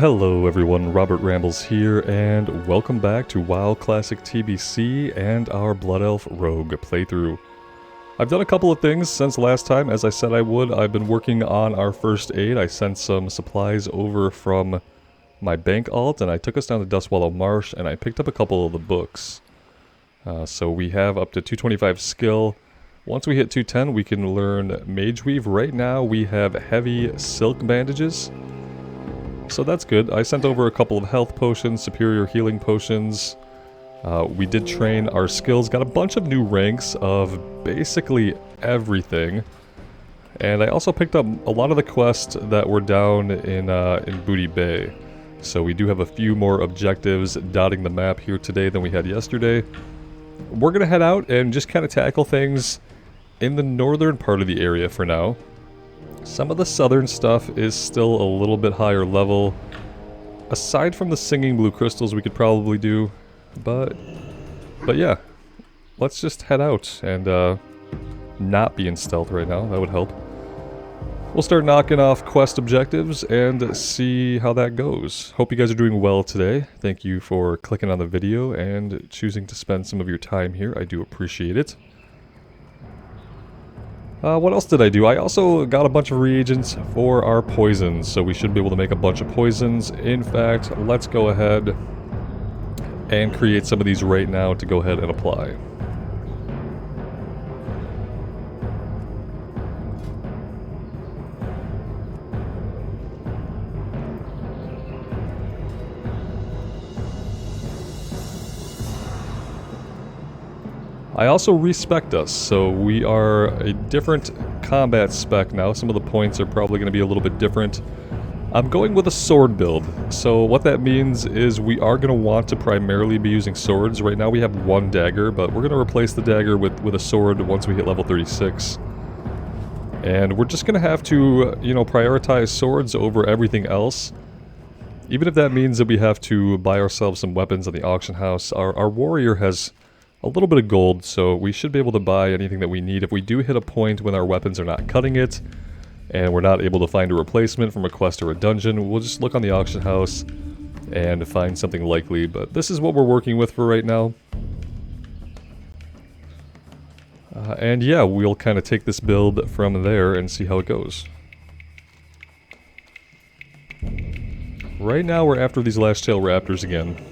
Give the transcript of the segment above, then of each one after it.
Hello everyone, Robert Rambles here, and welcome back to WoW Classic TBC and our Blood Elf Rogue playthrough. I've done a couple of things since last time, as I said I would. I've been working on our first aid. I sent some supplies over from my bank alt, and I took us down to Dustwallow Marsh, and I picked up a couple of the books. So we have up to 225 skill. Once we hit 210, we can learn Mage Weave. Right now we have heavy silk bandages. So that's good. I sent over a couple of health potions, superior healing potions. We did train our skills, got a bunch of new ranks of basically everything. And I also picked up a lot of the quests that were down in Booty Bay. So we do have a few more objectives dotting the map here today than we had yesterday. We're going to head out and just kind of tackle things in the northern part of the area for now. Some of the southern stuff is still a little bit higher level. Aside from the singing blue crystals we could probably do. But yeah. Let's just head out and not be in stealth right now. That would help. We'll start knocking off quest objectives and see how that goes. Hope you guys are doing well today. Thank you for clicking on the video and choosing to spend some of your time here. I do appreciate it. What else did I do? I also got a bunch of reagents for our poisons, so we should be able to make a bunch of poisons. In fact, let's go ahead and create some of these right now to go ahead and apply. I also respect us, so we are a different combat spec now. Some of the points are probably going to be a little bit different. I'm going with a sword build, so what that means is we are going to want to primarily be using swords. Right now we have one dagger, but we're going to replace the dagger with a sword once we hit level 36. And we're just going to have to, you know, prioritize swords over everything else. Even if that means that we have to buy ourselves some weapons at the auction house. Our warrior has a little bit of gold, so we should be able to buy anything that we need. If we do hit a point when our weapons are not cutting it, and we're not able to find a replacement from a quest or a dungeon, we'll just look on the auction house and find something likely. But this is what we're working with for right now. And yeah, we'll kind of take this build from there and see how it goes. Right now we're after these last tail raptors again.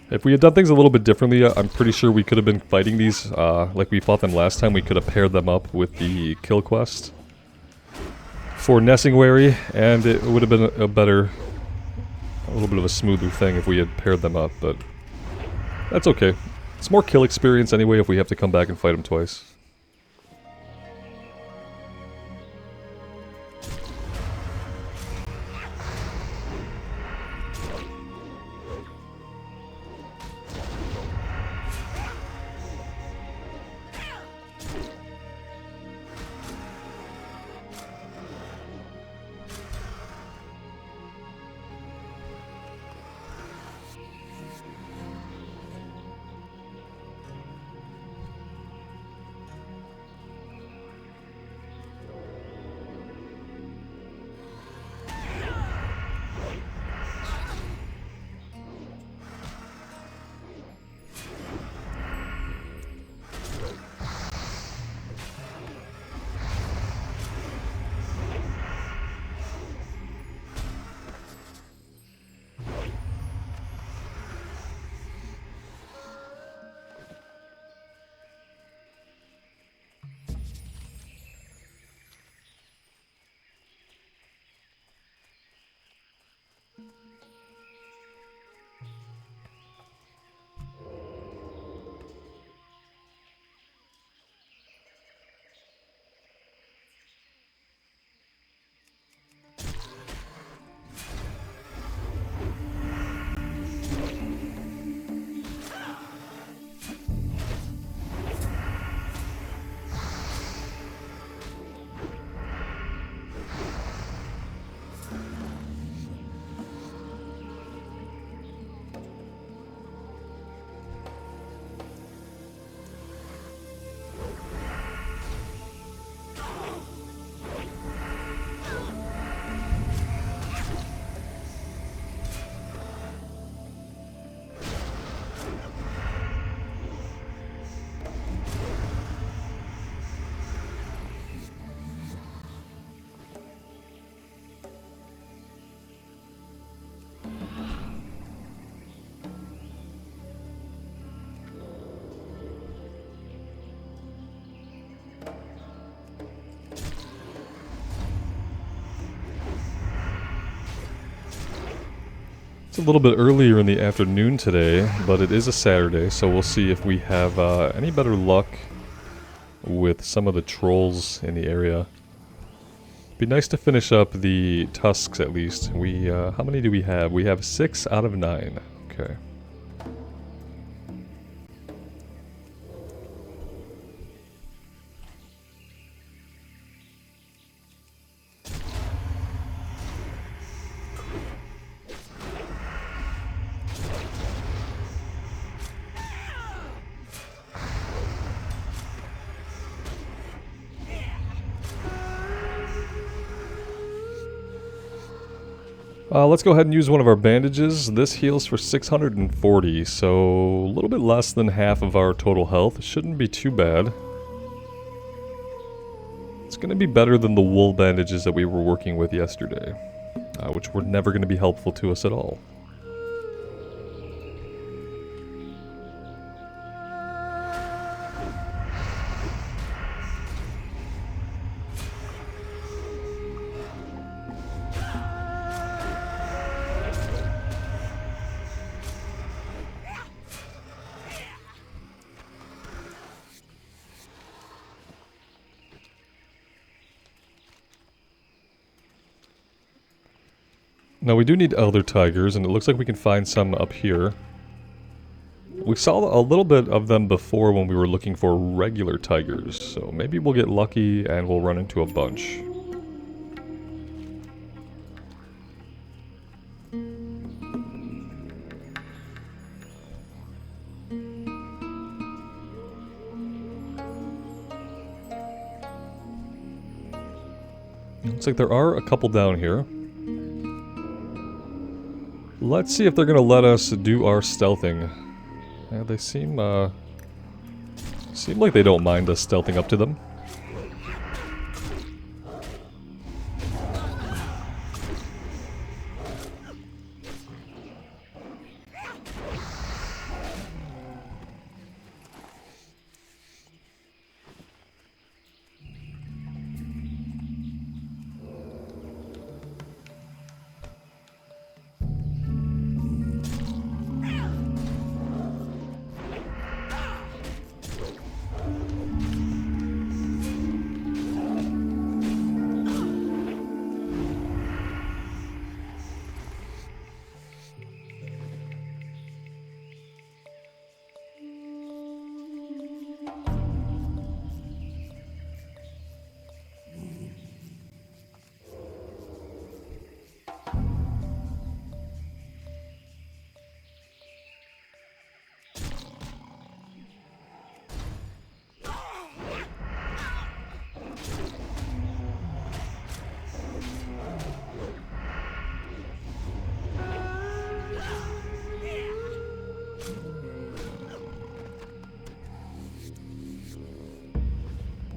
If we had done things a little bit differently, I'm pretty sure we could have been fighting these like we fought them last time. We could have paired them up with the kill quest for Nessingwary, and it would have been a little bit of a smoother thing if we had paired them up, but that's okay. It's more kill experience anyway if we have to come back and fight them twice. It's a little bit earlier in the afternoon today, but it is a Saturday, so we'll see if we have any better luck with some of the trolls in the area. Be nice to finish up the tusks at least. We, how many do we have? We have 6 out of 9. Okay. Let's go ahead and use one of our bandages. This heals for 640, so a little bit less than half of our total health. Shouldn't be too bad. It's going to be better than the wool bandages that we were working with yesterday, which were never going to be helpful to us at all. Now we do need elder tigers, and it looks like we can find some up here. We saw a little bit of them before when we were looking for regular tigers, so maybe we'll get lucky and we'll run into a bunch. Looks like there are a couple down here. Let's see if they're gonna let us do our stealthing. Yeah, they seem like they don't mind us stealthing up to them.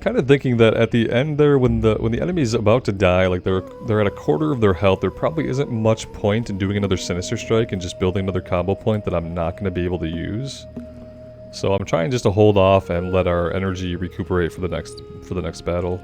Kind of thinking that at the end there, when the enemy's about to die, like they're at a quarter of their health, there probably isn't much point in doing another Sinister Strike and just building another combo point that I'm not going to be able to use. So I'm trying just to hold off and let our energy recuperate for the next battle.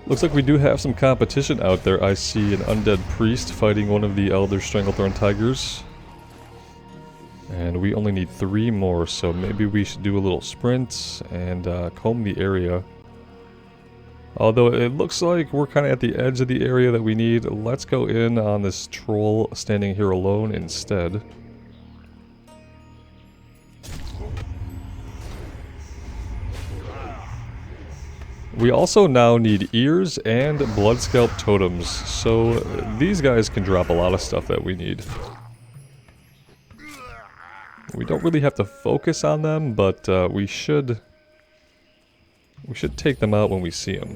Looks like we do have some competition out there. I see an undead priest fighting one of the Elder Stranglethorn Tigers. And we only need 3 more, so maybe we should do a little sprint and comb the area. Although it looks like we're kind of at the edge of the area that we need. Let's go in on this troll standing here alone instead. We also now need ears and blood scalp totems, so these guys can drop a lot of stuff that we need. We don't really have to focus on them, but we should take them out when we see them.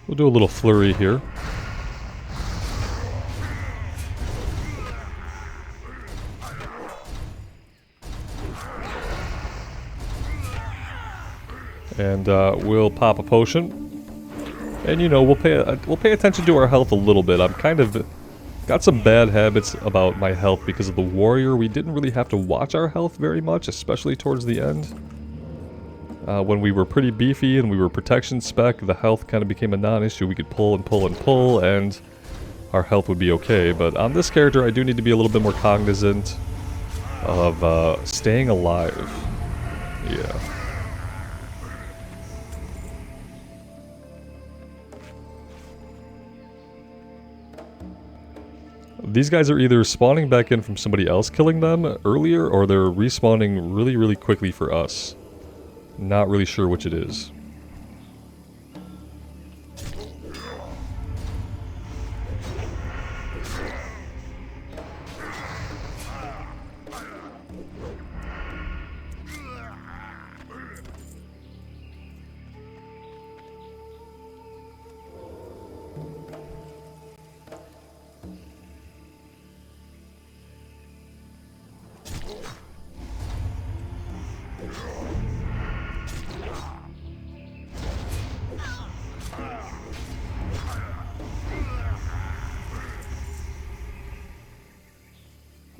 We'll do a little flurry here. And we'll pop a potion. And you know, we'll pay attention to our health a little bit. I'm kind of got some bad habits about my health because of the warrior. We didn't really have to watch our health very much, especially towards the end. When we were pretty beefy and we were protection spec, the health kind of became a non-issue. We could pull and pull and pull, and our health would be okay. But on this character, I do need to be a little bit more cognizant of staying alive. Yeah. These guys are either spawning back in from somebody else killing them earlier, or they're respawning really, really quickly for us. Not really sure which it is.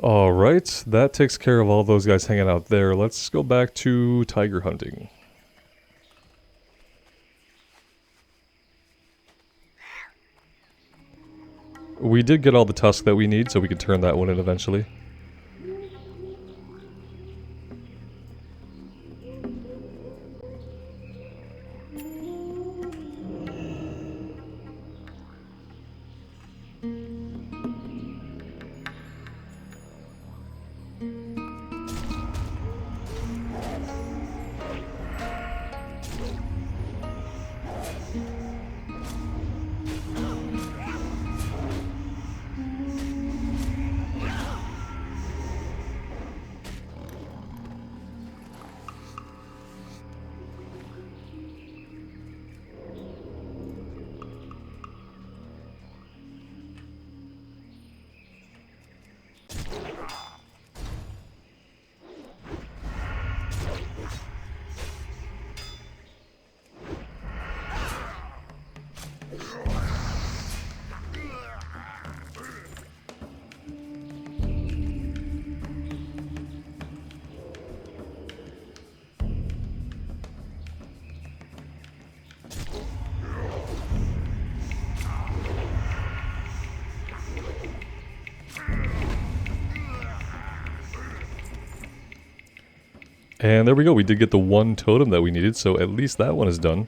Alright, that takes care of all those guys hanging out there. Let's go back to tiger hunting. We did get all the tusk that we need, so we can turn that one in eventually. And there we go, we did get the one totem that we needed, so at least that one is done.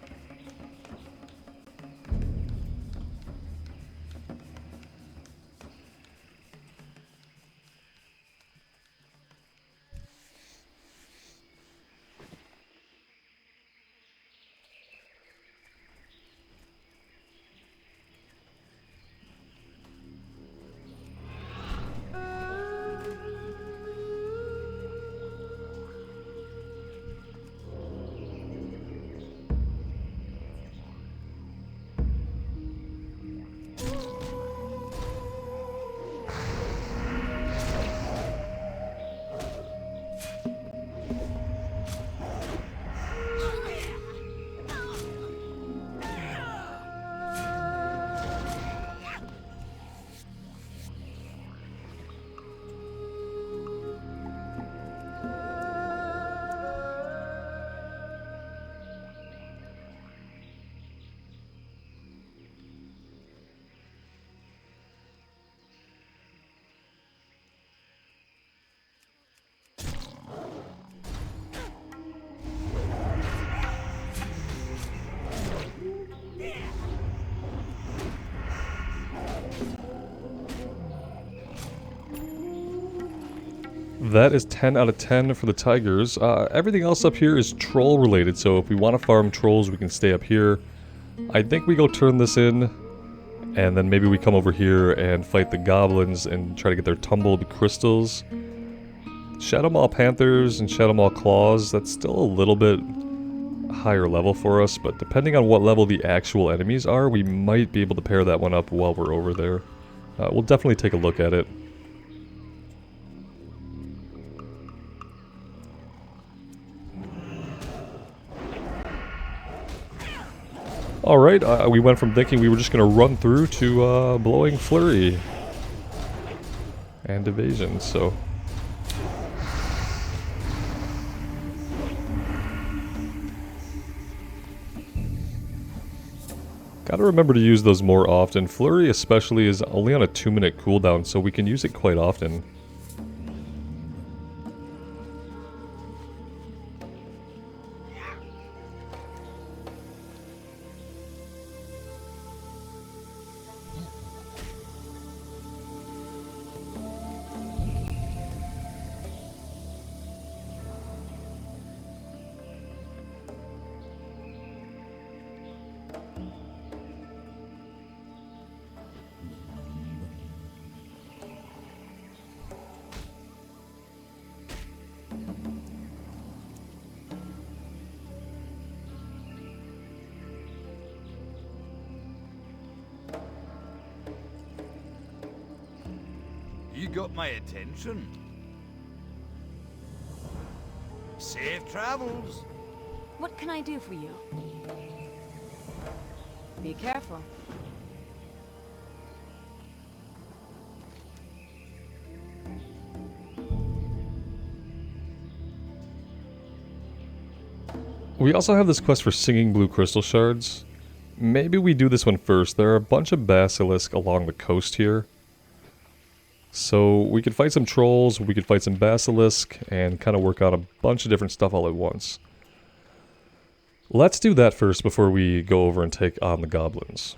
That is 10 out of 10 for the tigers. Everything else up here is troll related, so if we want to farm trolls, we can stay up here. I think we go turn this in, and then maybe we come over here and fight the goblins and try to get their tumbled crystals. Shadowmaw Panthers and Shadowmaw Claws, that's still a little bit higher level for us, but depending on what level the actual enemies are, we might be able to pair that one up while we're over there. We'll definitely take a look at it. Alright, we went from thinking we were just going to run through to blowing flurry and evasion, so... Gotta remember to use those more often. Flurry especially is only on a 2-minute cooldown, so we can use it quite often. You got my attention. Safe travels. What can I do for you? Be careful. We also have this quest for singing blue crystal shards. Maybe we do this one first. There are a bunch of basilisk along the coast here. So we could fight some trolls, we could fight some basilisk, and kind of work out a bunch of different stuff all at once. Let's do that first before we go over and take on the goblins.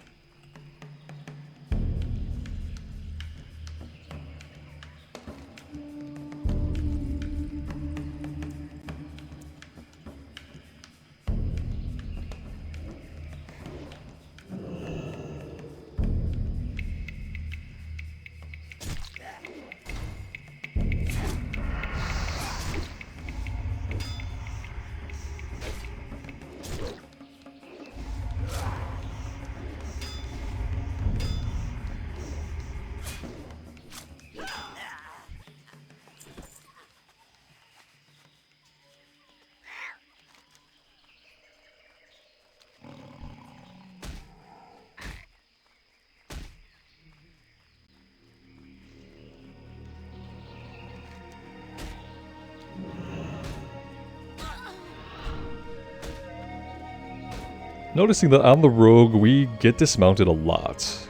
Noticing that on the rogue, we get dismounted a lot.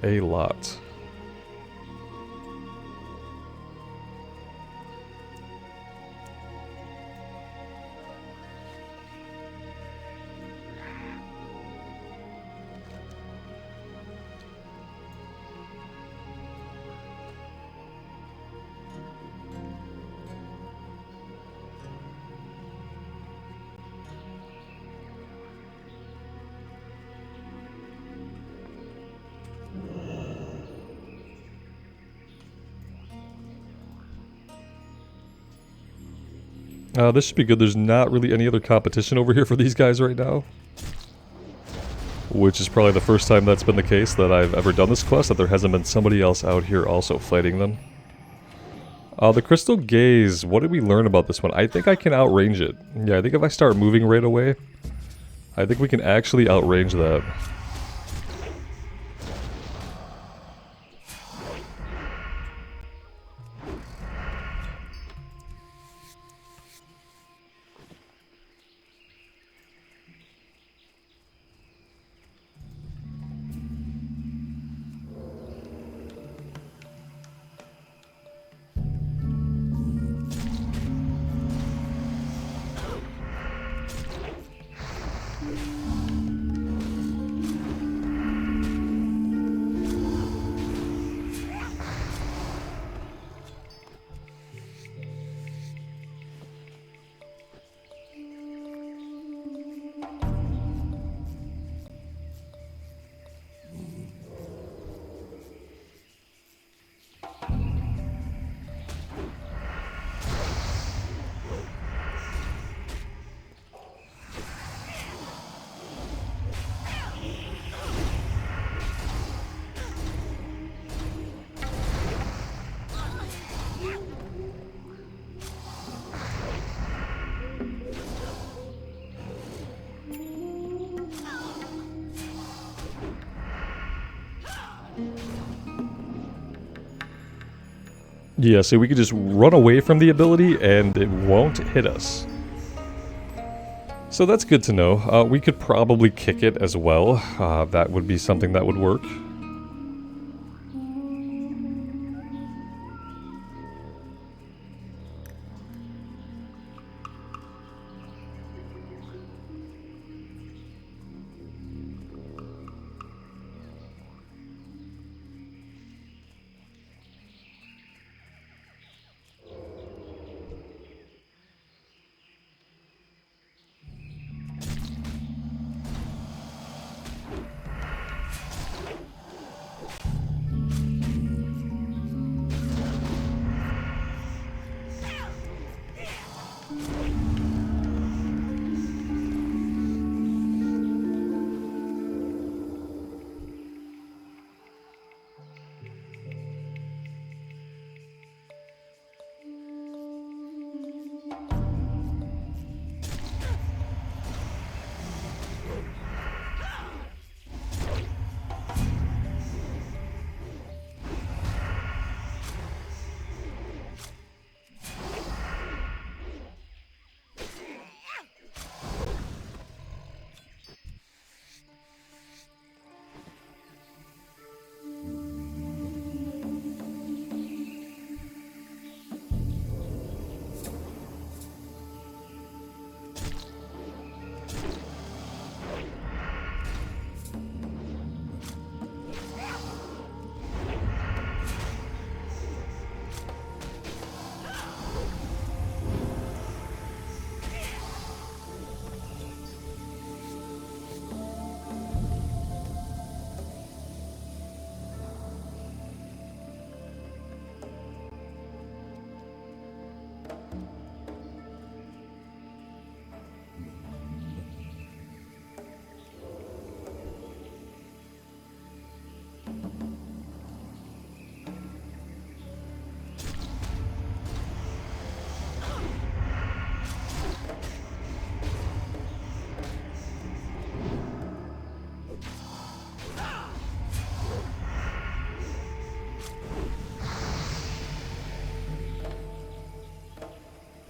A lot. This should be good. There's not really any other competition over here for these guys right now. Which is probably the first time that's been the case that I've ever done this quest, that there hasn't been somebody else out here also fighting them. The Crystal Gaze, what did we learn about this one? I think I can outrange it. Yeah, I think if I start moving right away, I think we can actually outrange that. Yeah, so we could just run away from the ability and it won't hit us. So that's good to know. We could probably kick it as well. That would be something that would work.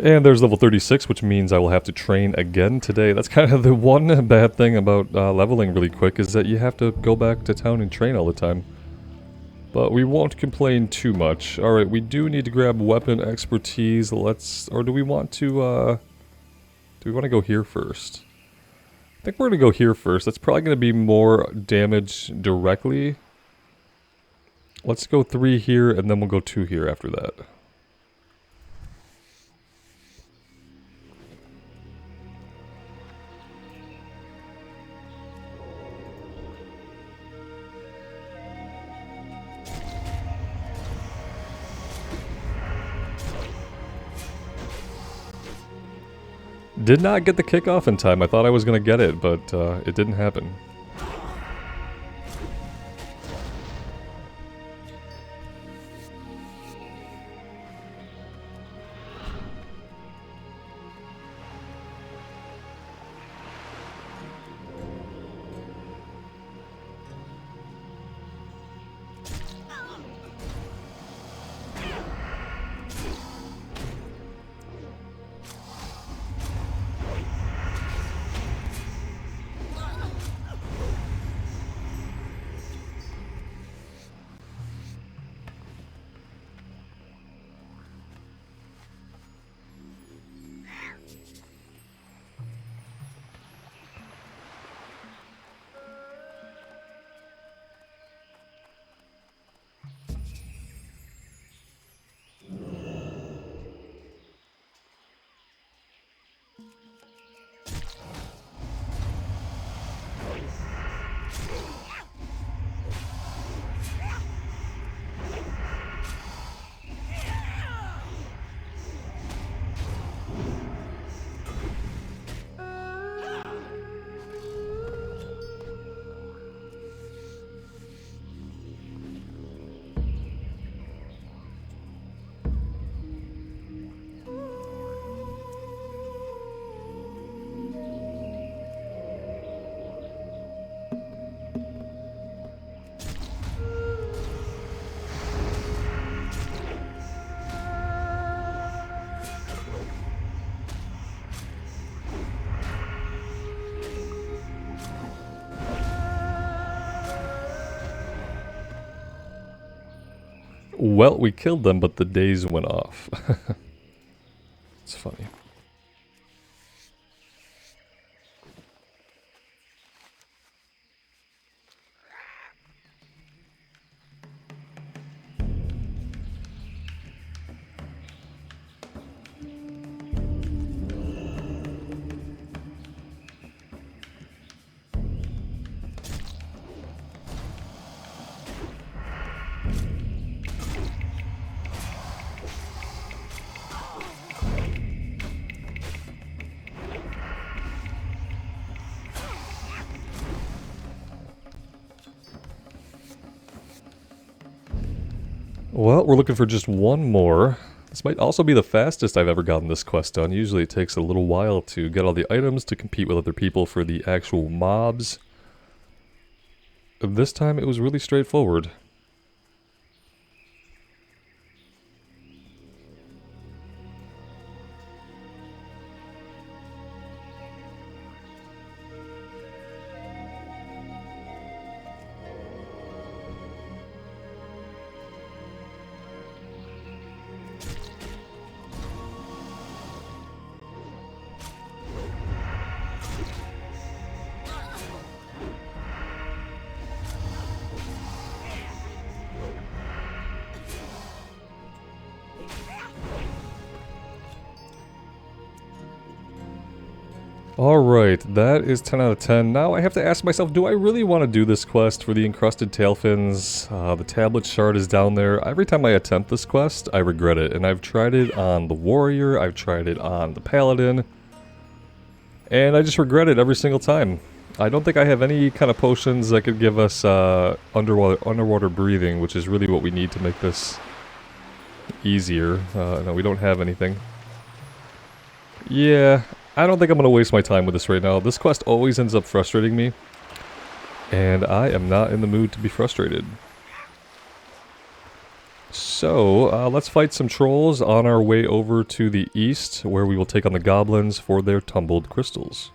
And there's level 36, which means I will have to train again today. That's kind of the one bad thing about leveling really quick, is that you have to go back to town and train all the time. But we won't complain too much. Alright, we do need to grab weapon expertise. Or do we want to go here first? I think we're going to go here first. That's probably going to be more damage directly. Let's go 3 here, and then we'll go 2 here after that. Did not get the kickoff in time. I thought I was going to get it, but it didn't happen. Well, we killed them, but the days went off. It's funny. Well, we're looking for just one more. This might also be the fastest I've ever gotten this quest done. Usually it takes a little while to get all the items to compete with other people for the actual mobs. This time it was really straightforward. Alright, that is 10 out of 10. Now I have to ask myself, do I really want to do this quest for the encrusted tailfins? The tablet shard is down there. Every time I attempt this quest, I regret it. And I've tried it on the warrior, I've tried it on the paladin. And I just regret it every single time. I don't think I have any kind of potions that could give us underwater breathing, which is really what we need to make this easier. No, we don't have anything. Yeah, I don't think I'm going to waste my time with this right now. This quest always ends up frustrating me, and I am not in the mood to be frustrated. So, let's fight some trolls on our way over to the east, where we will take on the goblins for their tumbled crystals.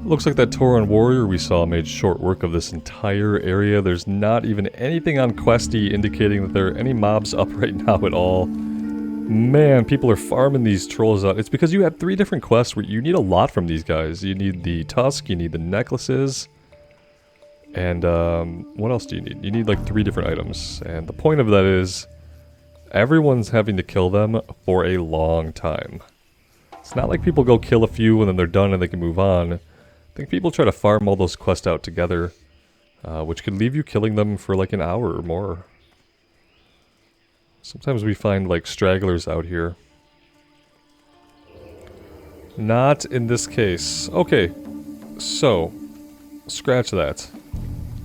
Looks like that Tauren warrior we saw made short work of this entire area. There's not even anything on Questie indicating that there are any mobs up right now at all. Man, people are farming these trolls out. It's because you have 3 different quests where you need a lot from these guys. You need the tusk, you need the necklaces, and what else do you need? You need like 3 different items. And the point of that is, everyone's having to kill them for a long time. It's not like people go kill a few and then they're done and they can move on. I think people try to farm all those quests out together, which could leave you killing them for like an hour or more. Sometimes we find like stragglers out here. Not in this case. Okay, so, scratch that.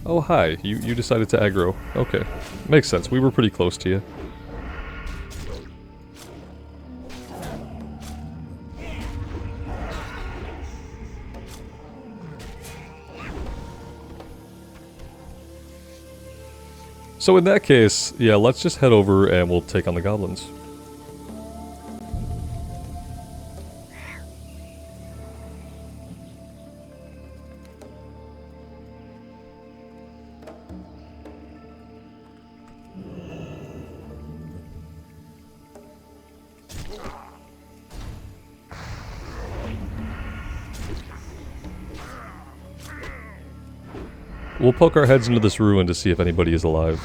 Oh hi, you decided to aggro. Okay, makes sense, we were pretty close to you. So in that case, yeah, let's just head over and we'll take on the goblins. We'll poke our heads into this ruin to see if anybody is alive.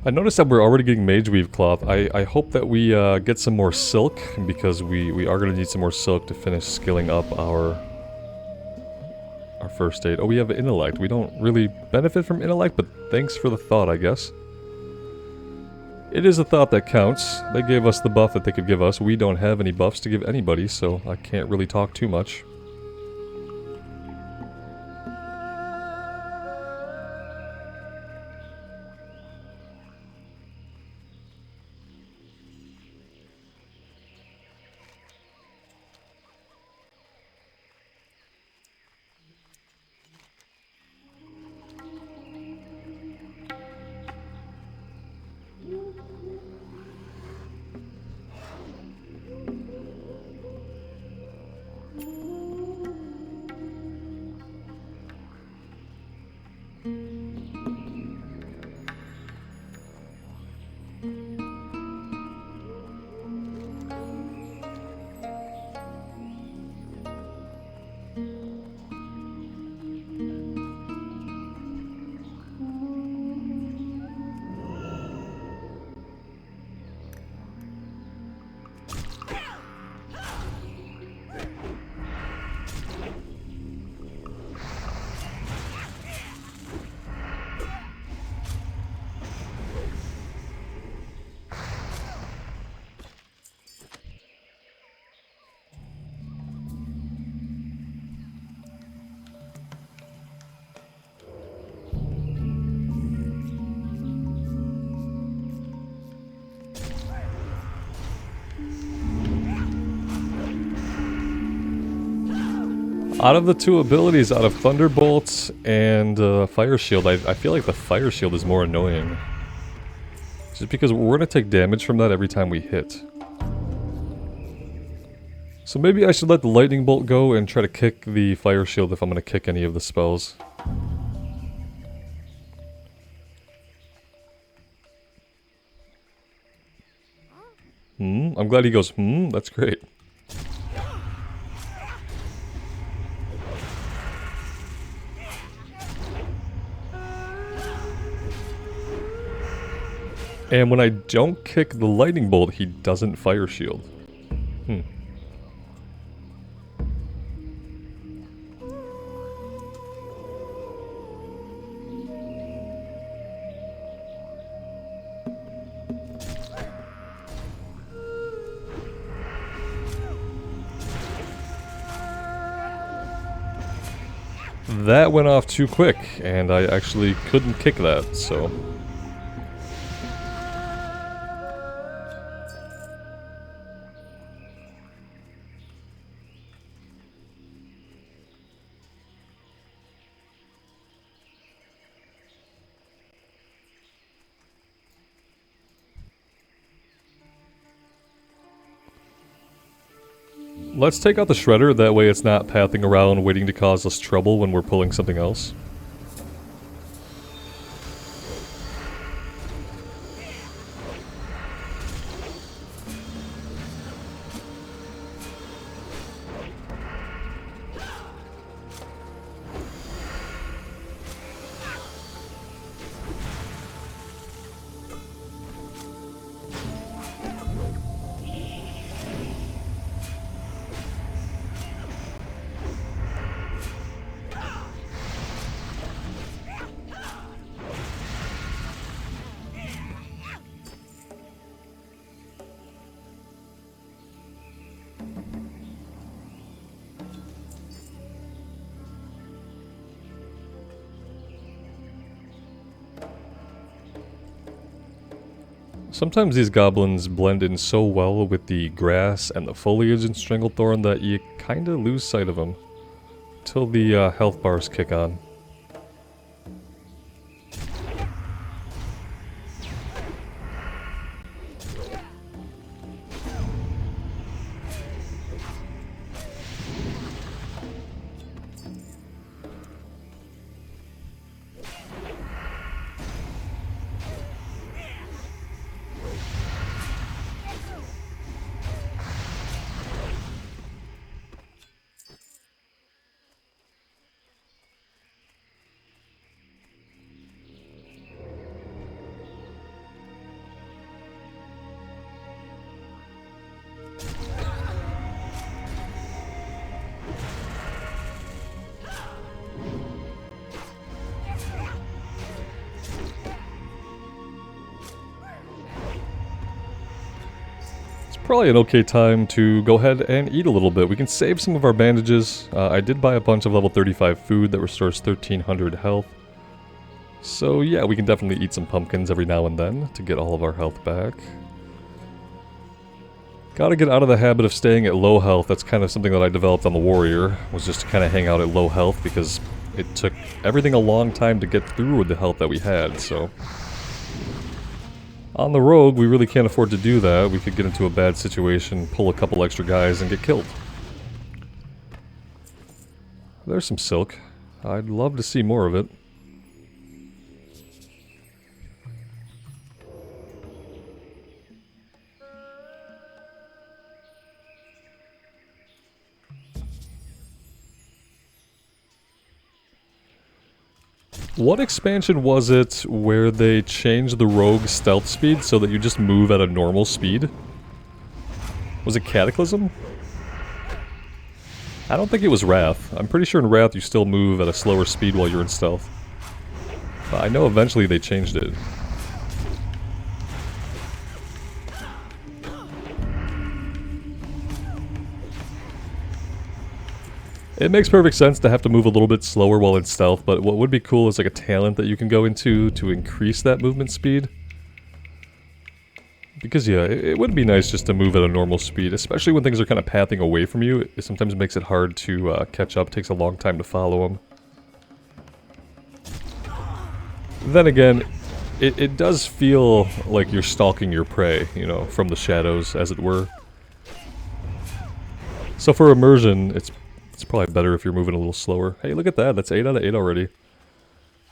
I noticed that we're already getting Mage Weave Cloth. I hope that we get some more silk, because we are going to need some more silk to finish skilling up our first aid. Oh, we have intellect. We don't really benefit from intellect, but thanks for the thought, I guess. It is a thought that counts. They gave us the buff that they could give us. We don't have any buffs to give anybody, so I can't really talk too much. Out of the two abilities, out of Thunderbolt and Fire Shield, I feel like the Fire Shield is more annoying. Just because we're going to take damage from that every time we hit. So maybe I should let the Lightning Bolt go and try to kick the Fire Shield if I'm going to kick any of the spells. I'm glad he goes, that's great. And when I don't kick the Lightning Bolt, he doesn't Fire Shield. That went off too quick, and I actually couldn't kick that, so... Let's take out the Shredder, that way it's not pathing around waiting to cause us trouble when we're pulling something else. Sometimes these goblins blend in so well with the grass and the foliage in Stranglethorn that you kinda lose sight of them. Till the health bars kick on. Probably an okay time to go ahead and eat a little bit. We can save some of our bandages. I did buy a bunch of level 35 food that restores 1300 health. So yeah, we can definitely eat some pumpkins every now and then to get all of our health back. Gotta get out of the habit of staying at low health. That's kind of something that I developed on the warrior, was just to kind of hang out at low health because it took everything a long time to get through with the health that we had, so... On the rogue, we really can't afford to do that. We could get into a bad situation, pull a couple extra guys, and get killed. There's some silk. I'd love to see more of it. What expansion was it where they changed the rogue stealth speed so that you just move at a normal speed? Was it Cataclysm? I don't think it was Wrath. I'm pretty sure in Wrath you still move at a slower speed while you're in stealth. But I know eventually they changed it. It makes perfect sense to have to move a little bit slower while in stealth, but what would be cool is like a talent that you can go into to increase that movement speed. Because yeah, it would be nice just to move at a normal speed, especially when things are kind of pathing away from you. It sometimes makes it hard to catch up, takes a long time to follow them. Then again, it does feel like you're stalking your prey, you know, from the shadows, as it were. So for immersion, it's probably better if you're moving a little slower. Hey, look at that. That's 8 out of 8 already.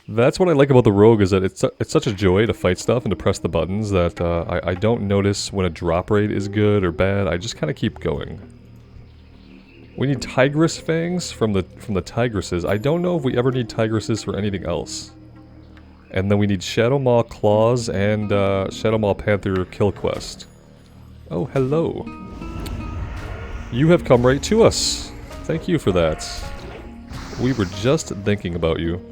That's what I like about the rogue, is that it's such a joy to fight stuff and to press the buttons that I don't notice when a drop rate is good or bad. I just kind of keep going. We need Tigress Fangs from the Tigresses. I don't know if we ever need Tigresses for anything else. And then we need Shadow Maw Claws and Shadow Maw Panther Kill Quest. Oh, hello. You have come right to us. Thank you for that. We were just thinking about you.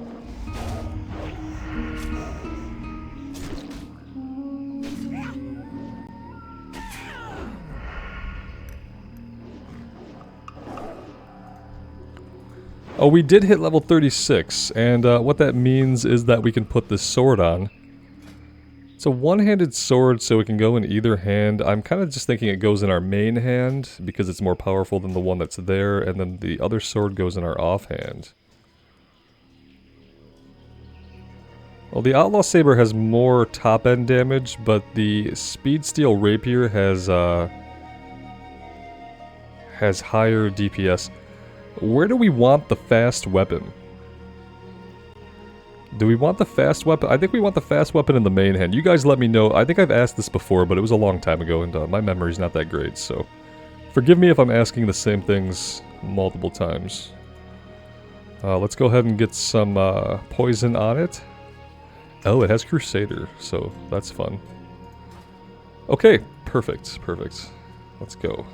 Oh, we did hit level 36, and what that means is that we can put this sword on. It's a one-handed sword, so it can go in either hand. I'm kind of just thinking it goes in our main hand, because it's more powerful than the one that's there, and then the other sword goes in our offhand. Well, the Outlaw Saber has more top-end damage, but the Speed Steel Rapier has higher DPS. Where do we want the fast weapon? Do we want the fast weapon? I think we want the fast weapon in the main hand. You guys let me know. I think I've asked this before, but it was a long time ago, and my memory's not that great, so... Forgive me if I'm asking the same things multiple times. Let's go ahead and get some poison on it. Oh, it has Crusader, so that's fun. Okay, perfect, perfect. Let's go.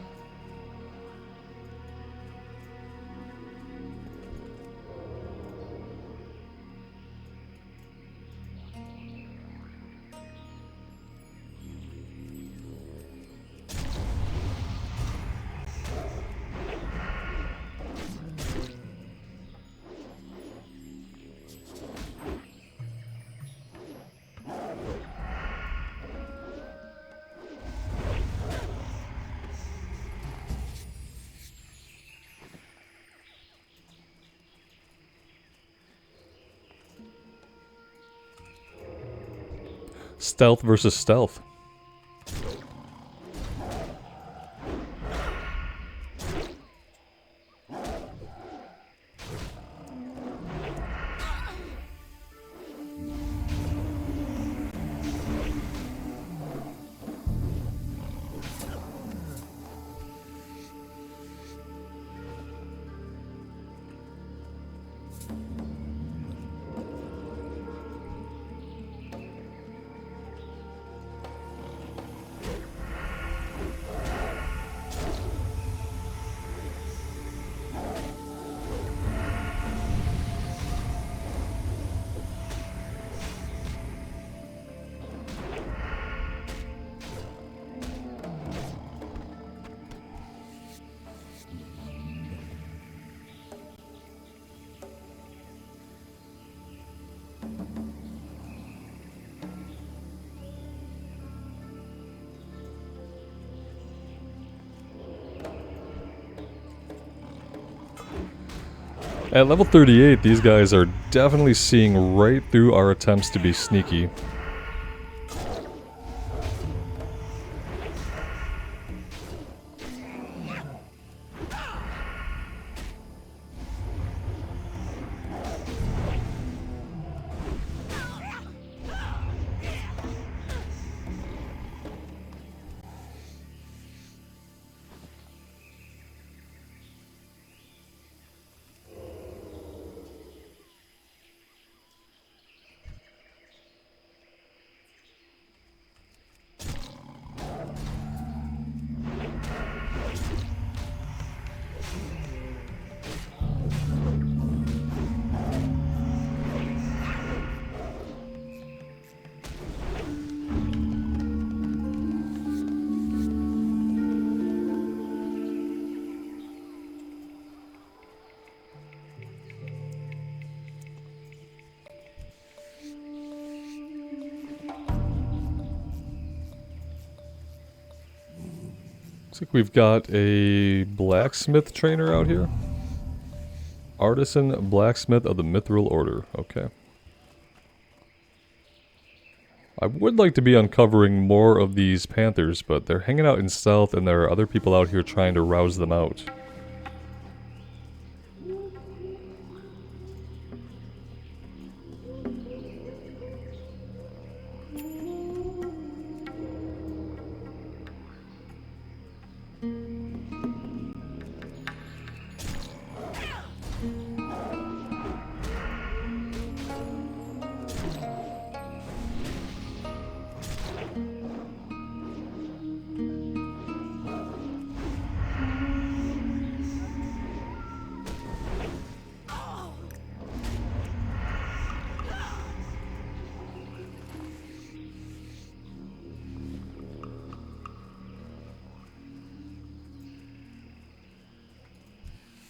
Stealth versus stealth. At level 38, these guys are definitely seeing right through our attempts to be sneaky. Looks like we've got a blacksmith trainer out here. Artisan blacksmith of the Mithril Order. Okay. I would like to be uncovering more of these panthers, but they're hanging out in stealth and there are other people out here trying to rouse them out.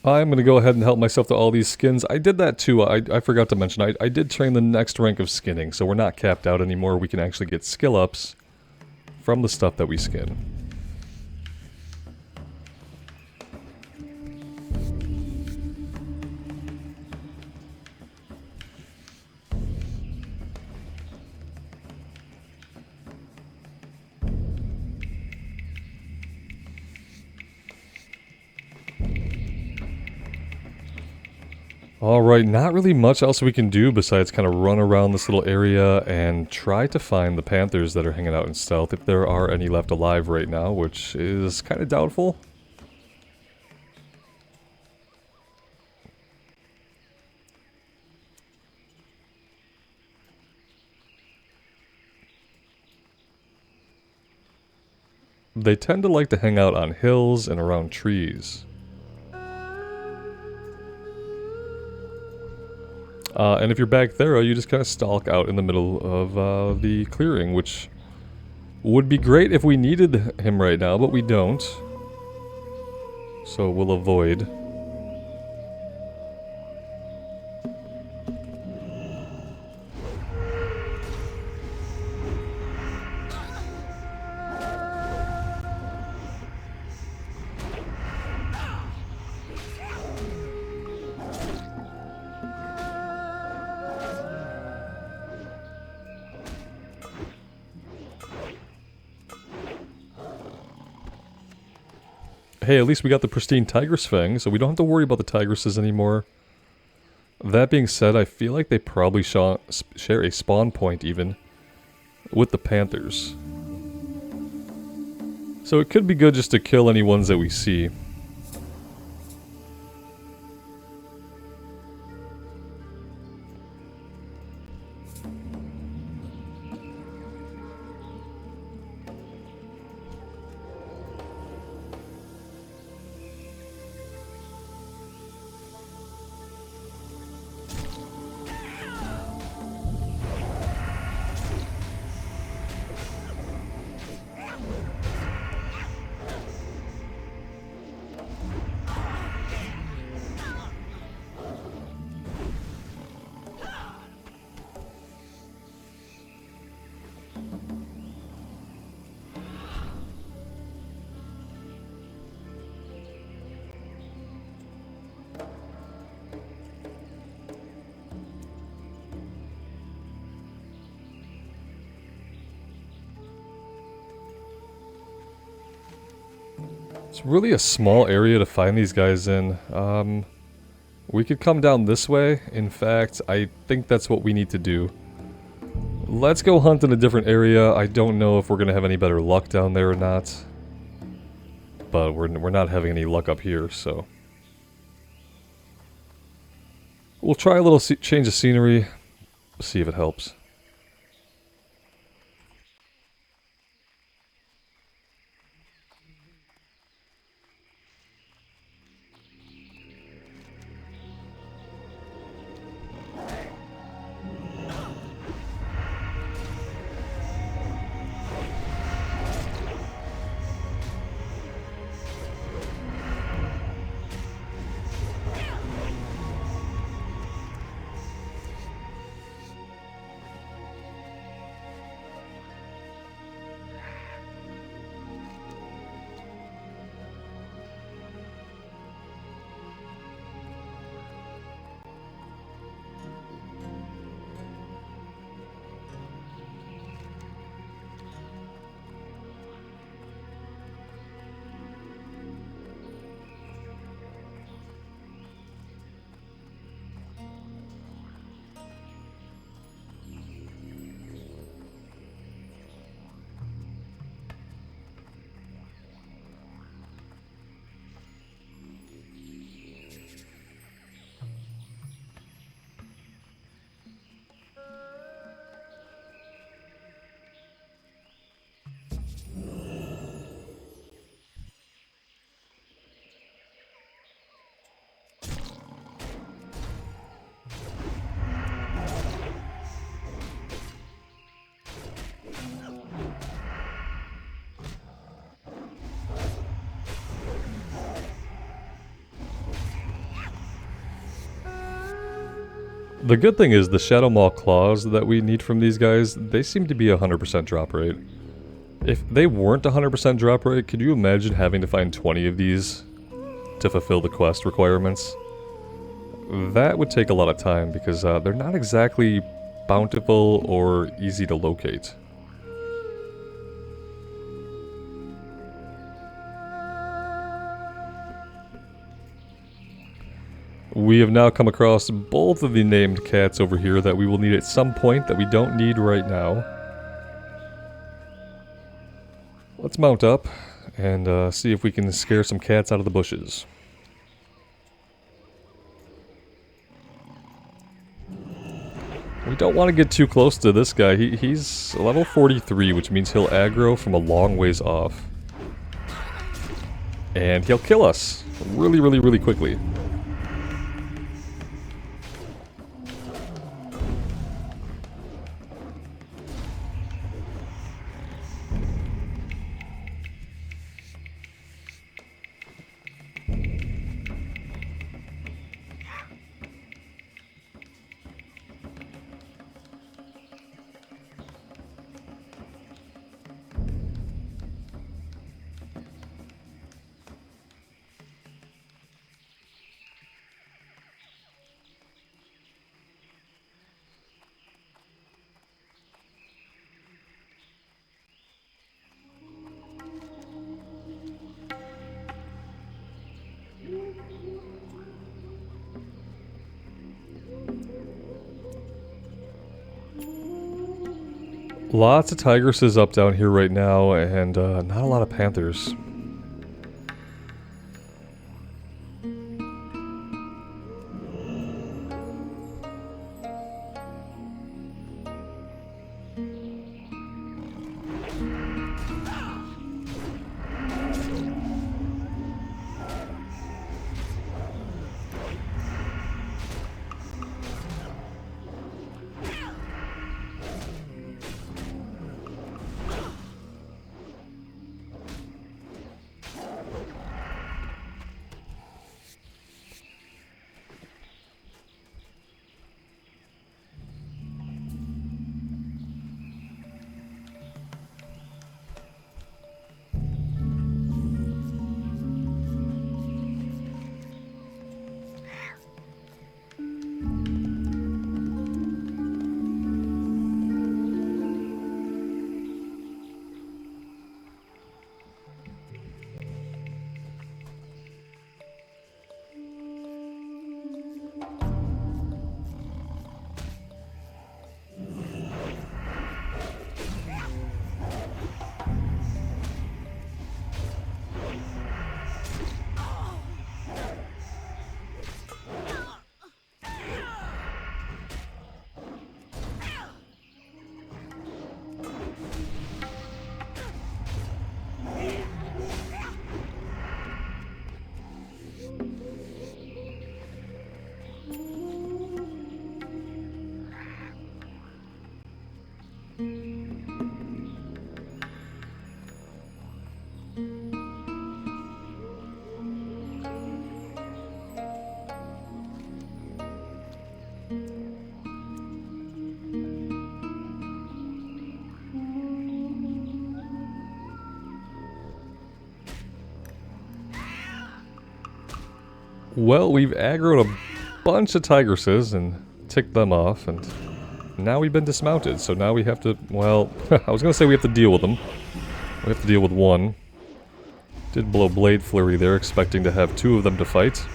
I'm going to go ahead and help myself to all these skins. I did that too. I forgot to mention, I did train the next rank of skinning, so we're not capped out anymore. We can actually get skill ups from the stuff that we skin. Alright, not really much else we can do besides kind of run around this little area and try to find the panthers that are hanging out in stealth, if there are any left alive right now, which is kind of doubtful. They tend to like to hang out on hills and around trees. And if you're back there, you just kind of stalk out in the middle of the clearing, which would be great if we needed him right now, but we don't. So we'll avoid. hey, at least we got the pristine tigress fang, so we don't have to worry about the tigresses anymore. That being said, I feel like they probably share a spawn point even with the panthers. So it could be good just to kill any ones that we see. It's really a small area to find these guys in. We could come down this way. In fact, I think that's what we need to do. Let's go hunt in a different area. I don't know if we're going to have any better luck down there or not. But we're not having any luck up here, so... We'll try a little change of scenery. See if it helps. The good thing is the Shadow Maw claws that we need from these guys, they seem to be 100% drop rate. If they weren't 100% drop rate, could you imagine having to find 20 of these to fulfill the quest requirements? That would take a lot of time because they're not exactly bountiful or easy to locate. We have now come across both of the named cats over here that we will need at some point that we don't need right now. Let's mount up and see if we can scare some cats out of the bushes. We don't want to get too close to this guy. He's level 43, which means he'll aggro from a long ways off. And he'll kill us really, really, really quickly. Lots of tigresses up down here right now, and not a lot of panthers. Well, we've aggroed a bunch of tigresses and ticked them off, and now we've been dismounted, so now we have to, well, I was gonna say we have to deal with them. We have to deal with one. Did blow Blade Flurry there, expecting to have two of them to fight.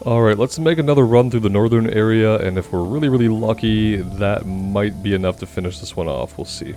Alright, let's make another run through the northern area, and if we're really, really lucky, that might be enough to finish this one off. We'll see.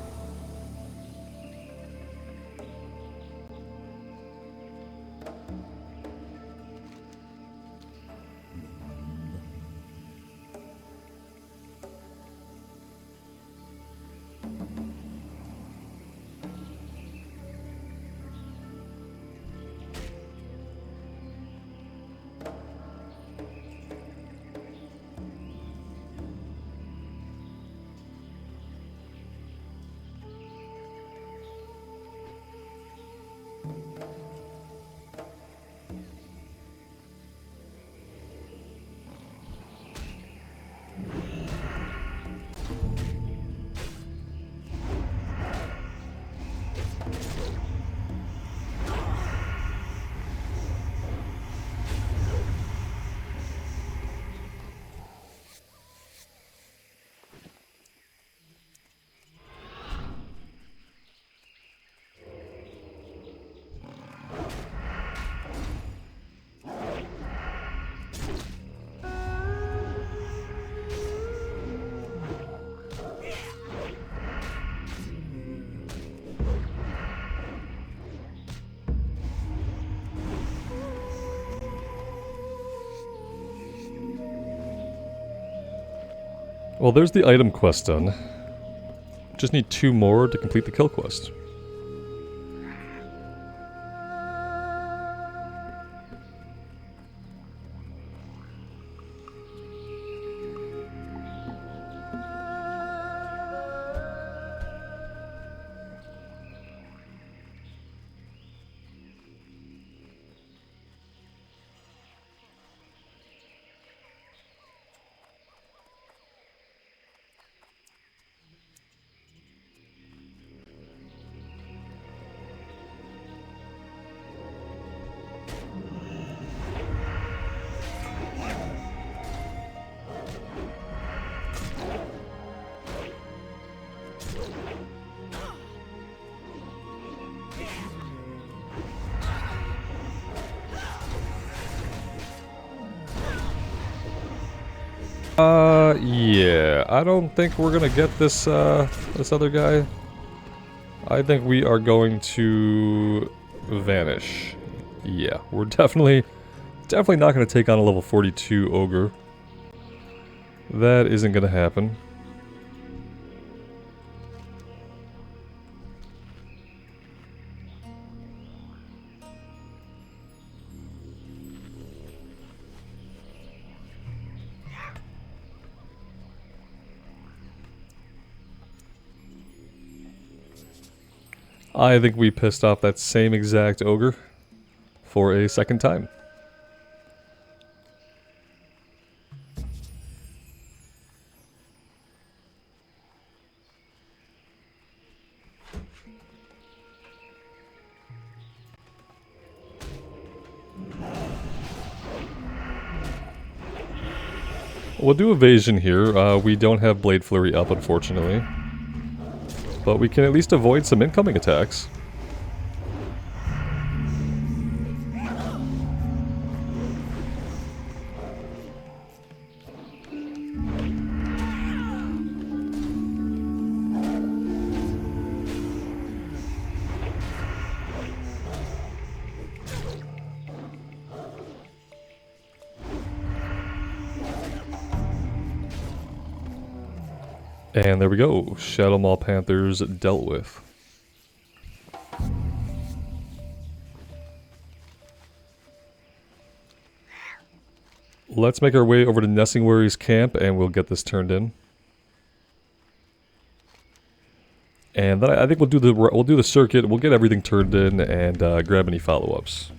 Well, there's the item quest done. Just need 2 more to complete the kill quest. Yeah, I don't think we're gonna get this, this other guy. I think we are going to vanish. Yeah, we're definitely not gonna take on a level 42 ogre. That isn't gonna happen. I think we pissed off that same exact ogre for a second time. We'll do evasion here. We don't have Blade Flurry up, unfortunately. But we can at least avoid some incoming attacks. And there we go. Shadow Maw Panthers dealt with. Let's make our way over to Nessingwary's camp and we'll get this turned in. And then I think we'll do the circuit, we'll get everything turned in and grab any follow-ups.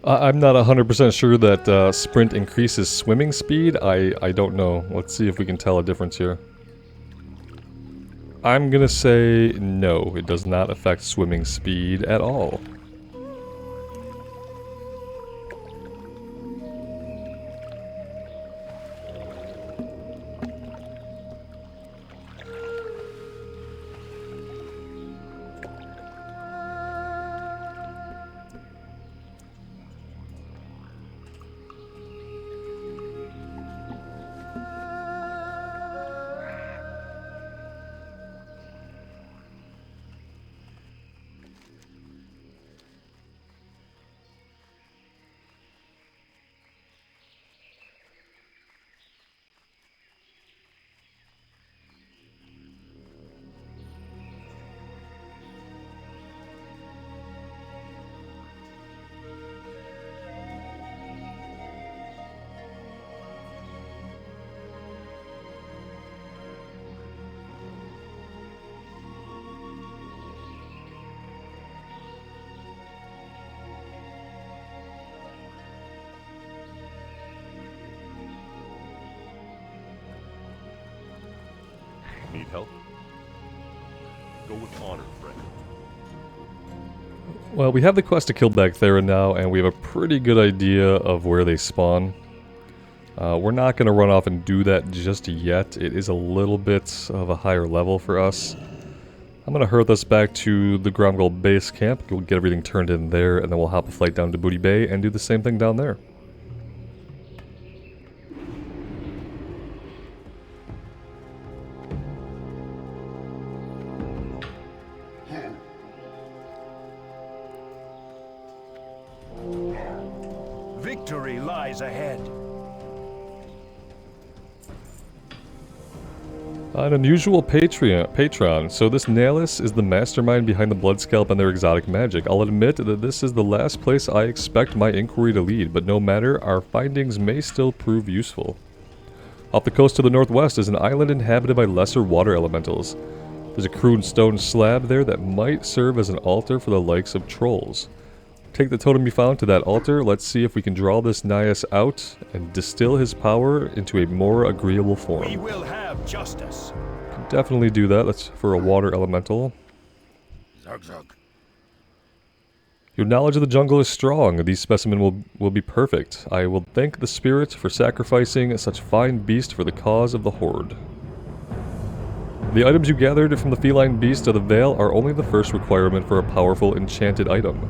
I'm not 100% sure that sprint increases swimming speed. I don't know. Let's see if we can tell a difference here. I'm gonna say no, it does not affect swimming speed at all. Need help? Go with honor, friend. Well, we have the quest to kill back there and now, and we have a pretty good idea of where they spawn. We're not going to run off and do that just yet. It is a little bit of a higher level for us. I'm going to herd us back to the Gromgold base camp. We'll get everything turned in there, and then we'll hop a flight down to Booty Bay and do the same thing down there. Victory lies ahead. An unusual patron. So this Nalus is the mastermind behind the Bloodscalp and their exotic magic. I'll admit that this is the last place I expect my inquiry to lead, but no matter, our findings may still prove useful. Off the coast to the northwest is an island inhabited by lesser water elementals. There's a crude stone slab there that might serve as an altar for the likes of trolls. Take the totem you found to that altar. Let's see if we can draw this Nias out and distill his power into a more agreeable form. We will have justice. Can definitely do that. That's for a water elemental. Zug zug. Your knowledge of the jungle is strong. These specimens will be perfect. I will thank the spirit for sacrificing such fine beast for the cause of the horde. The items you gathered from the feline beast of the Vale are only the first requirement for a powerful enchanted item.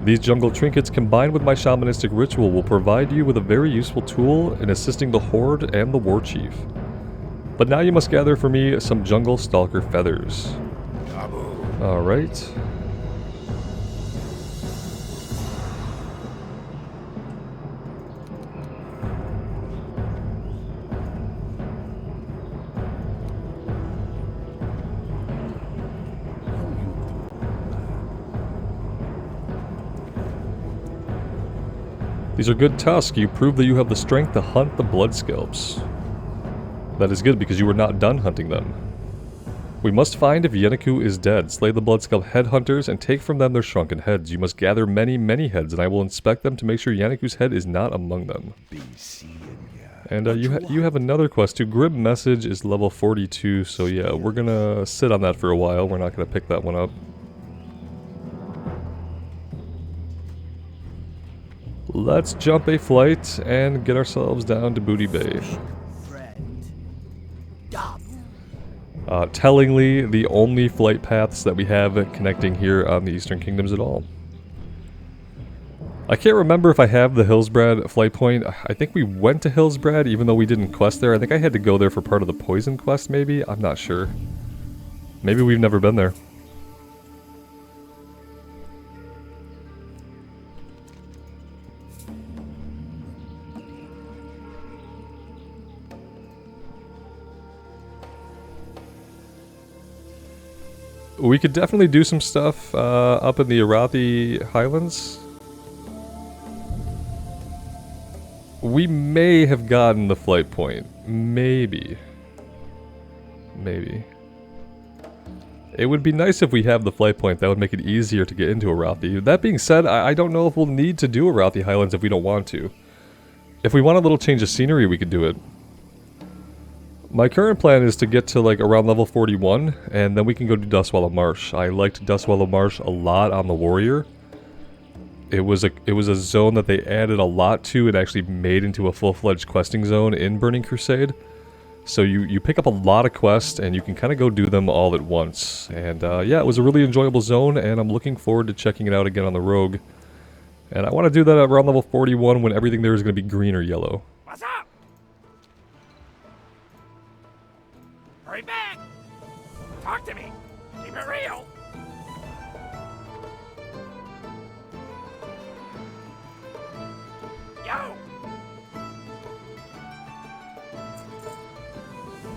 These jungle trinkets combined with my shamanistic ritual will provide you with a very useful tool in assisting the horde and the war chief. But now you must gather for me some jungle stalker feathers. Alright. These are good tusks. You prove that you have the strength to hunt the blood scalps. That is good because you were not done hunting them. We must find if Yenneku is dead. Slay the blood scalp headhunters and take from them their shrunken heads. You must gather many, many heads, and I will inspect them to make sure Yenneku's head is not among them. And you have another quest too. Grim Message is level 42, so yeah, we're gonna sit on that for a while. We're not gonna pick that one up. Let's jump a flight and get ourselves down to Booty Bay. Tellingly, the only flight paths that we have connecting here on the Eastern Kingdoms at all. I can't remember if I have the Hillsbrad flight point. I think we went to Hillsbrad even though we didn't quest there. I think I had to go there for part of the Poison quest maybe? I'm not sure. Maybe we've never been there. We could definitely do some stuff up in the Arathi Highlands. We may have gotten the flight point. Maybe. Maybe. It would be nice if we have the flight point. That would make it easier to get into Arathi. That being said, I don't know if we'll need to do Arathi Highlands if we don't want to. If we want a little change of scenery, we could do it. My current plan is to get to like around level 41, and then we can go to Dustwallow Marsh. I liked Dustwallow Marsh a lot on the Warrior. It was a zone that they added a lot to and actually made into a full-fledged questing zone in Burning Crusade. So you pick up a lot of quests, and you can kind of go do them all at once. And yeah, it was a really enjoyable zone, and I'm looking forward to checking it out again on the Rogue. And I want to do that around level 41 when everything there is going to be green or yellow. What's up? Hurry back! Talk to me! Keep it real! Yo!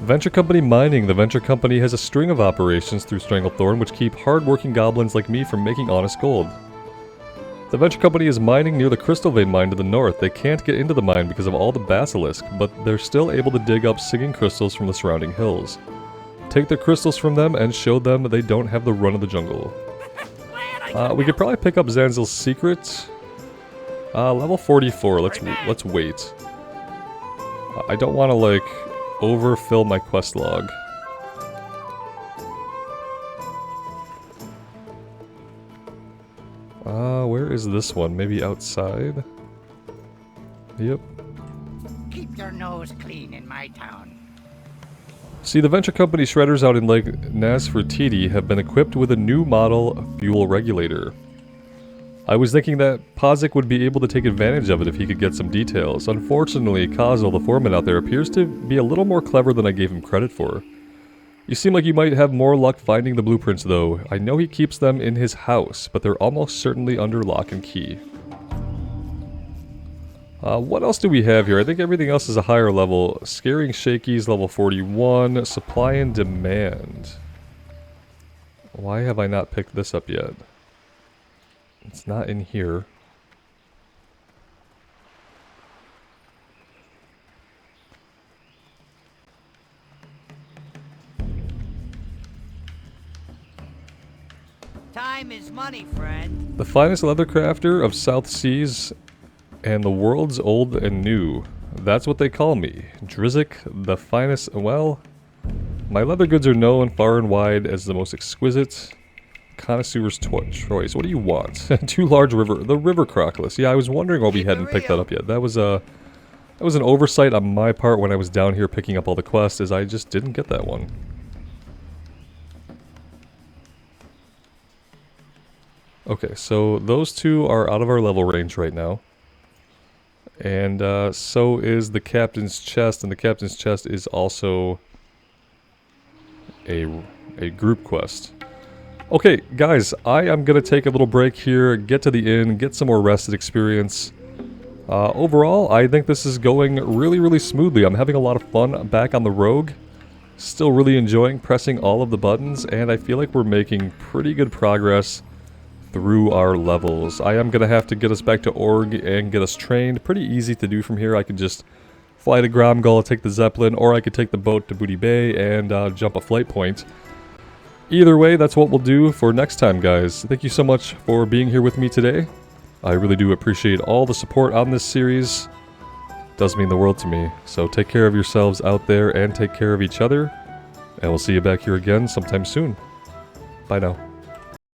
Venture Company Mining. The Venture Company has a string of operations through Stranglethorn which keep hard-working goblins like me from making honest gold. The Venture Company is mining near the Crystal Vein mine to the north. They can't get into the mine because of all the basilisk, but they're still able to dig up singing crystals from the surrounding hills. Take the crystals from them and show them they don't have the run of the jungle. We could probably pick up Zanzil's secret. Level 44. Let's wait. I don't want to like overfill my quest log. Where is this one? Maybe outside? Yep. Keep your nose clean in my town. See, the Venture Company shredders out in Lake Nasfertiti have been equipped with a new model fuel regulator. I was thinking that Pazik would be able to take advantage of it if he could get some details. Unfortunately, Kazel, the foreman out there, appears to be a little more clever than I gave him credit for. You seem like you might have more luck finding the blueprints though. I know he keeps them in his house, but they're almost certainly under lock and key. What else do we have here? I think everything else is a higher level. Scaring Shakies, level 41. Supply and demand. Why have I not picked this up yet? It's not in here. nice money, friend. The finest leather crafter of South Seas and the world's old and new. That's what they call me. Drizzt, the finest. Well, my leather goods are known far and wide as the most exquisite connoisseur's choice. What do you want? Too large river. The river crocodile. Yeah, I was wondering why we hadn't picked that up yet. That was an oversight on my part when I was down here picking up all the quests, is I just didn't get that one. Okay, so those two are out of our level range right now. And so is the captain's chest, and the captain's chest is also a group quest. Okay, guys, I am going to take a little break here, get to the inn, get some more rested experience. Overall, I think this is going really, really smoothly. I'm having a lot of fun back on the rogue. Still really enjoying pressing all of the buttons, and I feel like we're making pretty good progress through our levels. I am going to have to get us back to Org and get us trained. Pretty easy to do from here. I could just fly to Gromgull, take the Zeppelin, or I could take the boat to Booty Bay and jump a flight point. Either way, that's what we'll do for next time, guys. Thank you so much for being here with me today. I really do appreciate all the support on this series. It does mean the world to me. So take care of yourselves out there and take care of each other. And we'll see you back here again sometime soon. Bye now.